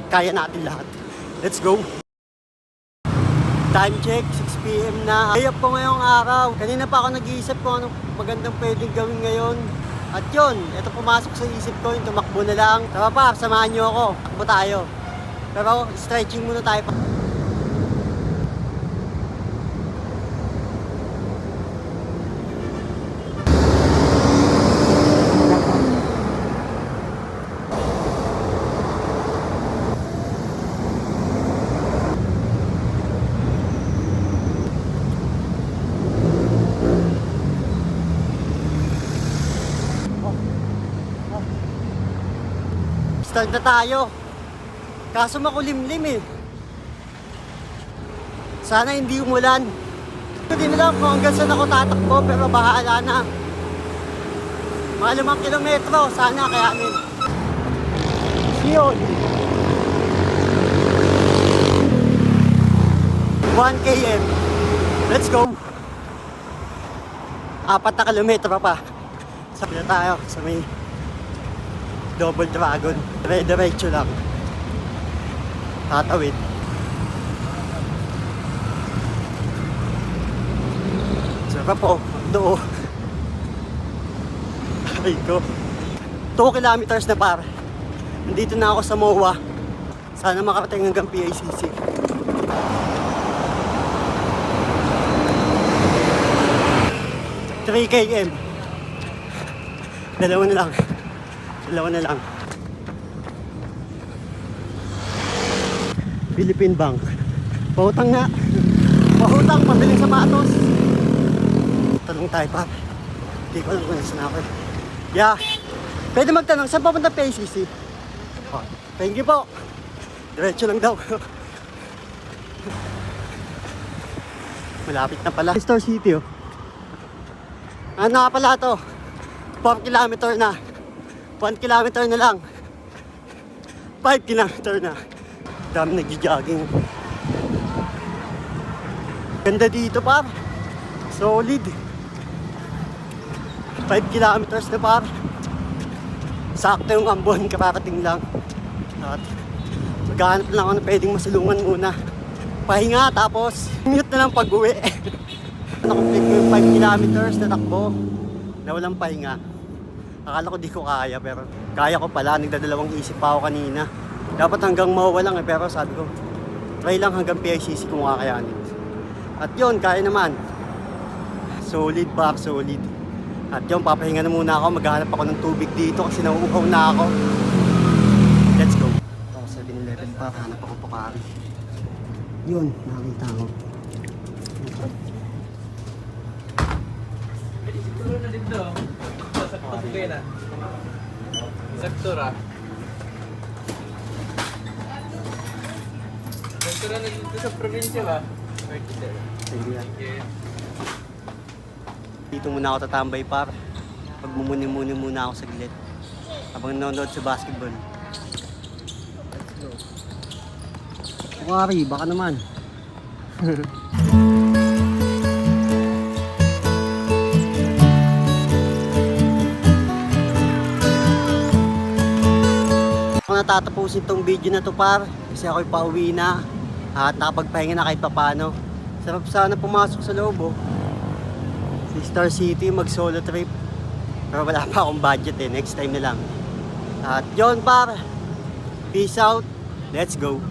kaya natin lahat. Let's go! Time check, 6 PM na. Day off ko ngayong araw. Kanina pa ako nag-iisip kung anong magandang pwedeng gawin ngayon. At yun, ito pumasok sa isip ko, yung tumakbo na lang. Tama pa, samahan nyo ako. Takbo tayo. Pero stretching muna tayo pa. Start na tayo. Kaso makulimlim eh. Sana hindi umulan. Hindi na lang kung hanggang saan ako tatakbo, pero bahala na. Mga 5 kilometro, sana kayanin. Yun. 1 km. Let's go. 4 na kilometro pa. Sabi na tayo sa may Double Dragon. Diretso lang. Tatawid. Sarap po. Doo. Ay ko. 2 kilometers na par. Nandito na ako sa MOA. Sana makarating hanggang PICC. Three km. Dalawa na lang. Philippine Bank. Pautang nga. Pautang, pabiling sapatos. Tanong tayo pa. Hindi ko alam kung nasa na ako. Yeah. Pwede magtanong, saan papunta PICC? Oh, thank you po. Diretso lang daw. Malapit na pala. Star City oh. Ano nga pala to? 4 kilometer na. 1 kilometer na lang. 5 kilometer na. Dami nag-jogging. Ganda dito par. Solid. 5 kilometers na par. Sakto yung Ambon, kakarating lang. At maghanap lang ako na pwedeng masulungan muna. Pahinga tapos mute na lang pag-uwi. Nakomplete ko yung 5 kilometers na takbo na walang pahinga. Akala ko di ko kaya pero kaya ko pala. Nagdadalawang isip pa ako kanina. Dapat hanggang MOA lang pero sabi ko try lang hanggang PICC kung kakayanin. At yun, kaya naman. Solid par, solid. At yun, papahinga na muna ako. Maghanap ako ng tubig dito kasi nauuhaw na ako. Let's go. Ako 7-Eleven pa, hanap ako Pocari. Yun, nakita ko. Siguro na dito. Sakto kayo na. Sakto ra. Sakto na dito sa probinsya ba? Sige yan. Dito muna ako tatambay par. Pagmumuni-muni muna ako saglit. Habang nanonood sa basketball. Let's go. Pocari, baka naman. Natatapusin tong video na to par kasi ako'y pauwi na at nakapagpahinga na kahit papano. Sarap sana pumasok sa loob oh. Sa Star City mag solo trip pero wala pa akong budget next time na lang. At yun par, peace out, let's go.